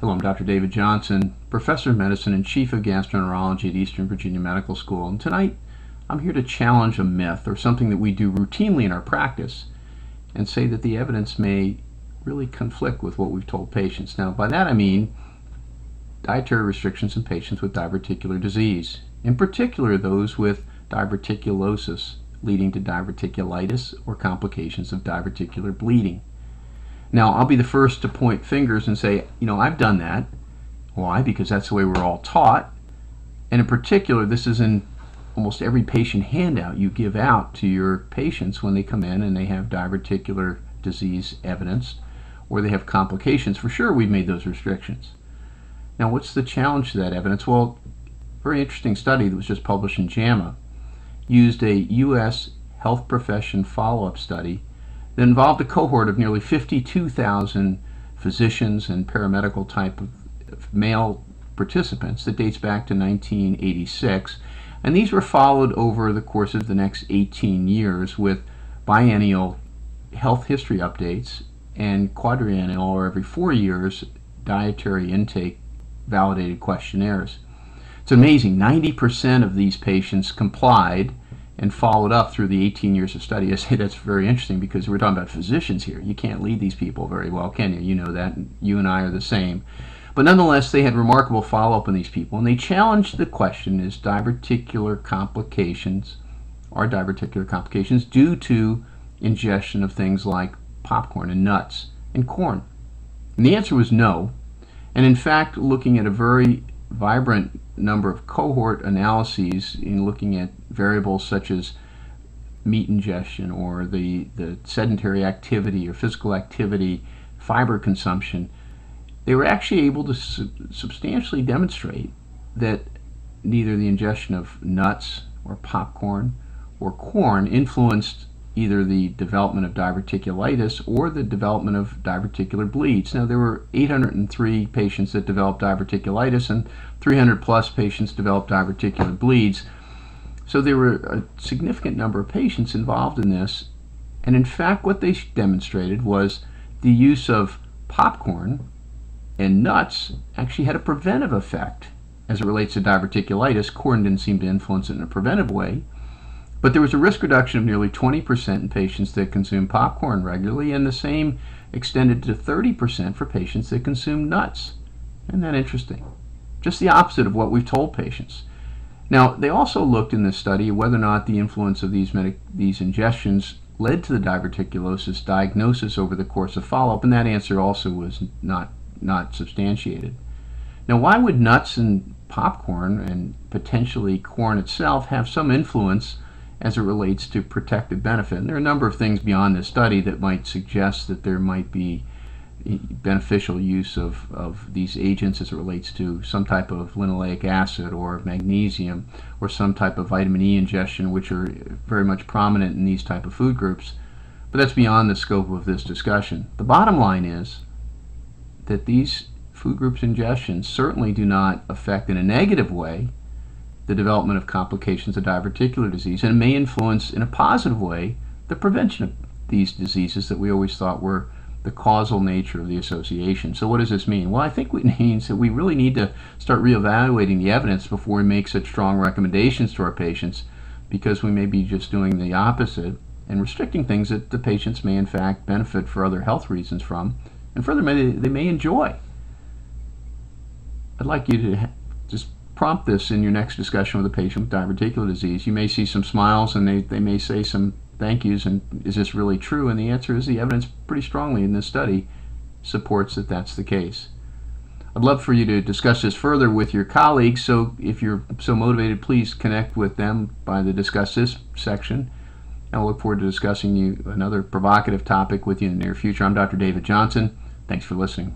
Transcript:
Hello, I'm Dr. David Johnson, Professor of Medicine and Chief of Gastroenterology at Eastern Virginia Medical School. And tonight, I'm here to challenge a myth or something that we do routinely in our practice and say that the evidence may really conflict with what we've told patients. Now, by that I mean dietary restrictions in patients with diverticular disease, in particular those with diverticulosis leading to diverticulitis or complications of diverticular bleeding. Now, I'll be the first to point fingers and say, I've done that. Why? Because that's the way we're all taught. And in particular, this is in almost every patient handout you give out to your patients when they come in and they have diverticular disease evidence or they have complications. For sure, we've made those restrictions. Now, what's the challenge to that evidence? Well, a very interesting study that was just published in JAMA used a U.S. health profession follow-up study that involved a cohort of nearly 52,000 physicians and paramedical type of male participants that dates back to 1986. And these were followed over the course of the next 18 years with biennial health history updates and quadriennial, or every 4 years, dietary intake validated questionnaires. It's amazing, 90% of these patients complied and followed up through the 18 years of study. I say that's very interesting because we're talking about physicians here. You can't lead these people very well, can you? You know that, and you and I are the same. But nonetheless, they had remarkable follow-up on these people, and they challenged the question, are diverticular complications due to ingestion of things like popcorn and nuts and corn? And the answer was no. And in fact, looking at a very vibrant number of cohort analyses in looking at variables such as meat ingestion or the sedentary activity or physical activity, fiber consumption, they were actually able to substantially demonstrate that neither the ingestion of nuts or popcorn or corn influenced either the development of diverticulitis or the development of diverticular bleeds. Now, there were 803 patients that developed diverticulitis and 300 plus patients developed diverticular bleeds. So there were a significant number of patients involved in this. And in fact, what they demonstrated was the use of popcorn and nuts actually had a preventive effect as it relates to diverticulitis. Corn didn't seem to influence it in a preventive way. But there was a risk reduction of nearly 20% in patients that consume popcorn regularly, and the same extended to 30% for patients that consume nuts. Isn't that interesting? Just the opposite of what we've told patients. Now, they also looked in this study whether or not the influence of these ingestions led to the diverticulosis diagnosis over the course of follow-up, and that answer also was not substantiated. Now, why would nuts and popcorn and potentially corn itself have some influence as it relates to protective benefit? And there are a number of things beyond this study that might suggest that there might be beneficial use of these agents as it relates to some type of linoleic acid or magnesium or some type of vitamin E ingestion, which are very much prominent in these type of food groups. But that's beyond the scope of this discussion. The bottom line is that these food groups ingestions certainly do not affect in a negative way the development of complications of diverticular disease, and it may influence in a positive way the prevention of these diseases that we always thought were the causal nature of the association. So what does this mean? Well, I think it means that we really need to start reevaluating the evidence before we make such strong recommendations to our patients, because we may be just doing the opposite and restricting things that the patients may in fact benefit for other health reasons from, and further, they may enjoy. I'd like you to just prompt this in your next discussion with a patient with diverticular disease. You may see some smiles and they may say some thank yous, and is this really true? And the answer is the evidence pretty strongly in this study supports that that's the case. I'd love for you to discuss this further with your colleagues, so if you're so motivated, please connect with them by the Discuss This section. And I'll look forward to discussing another provocative topic with you in the near future. I'm Dr. David Johnson. Thanks for listening.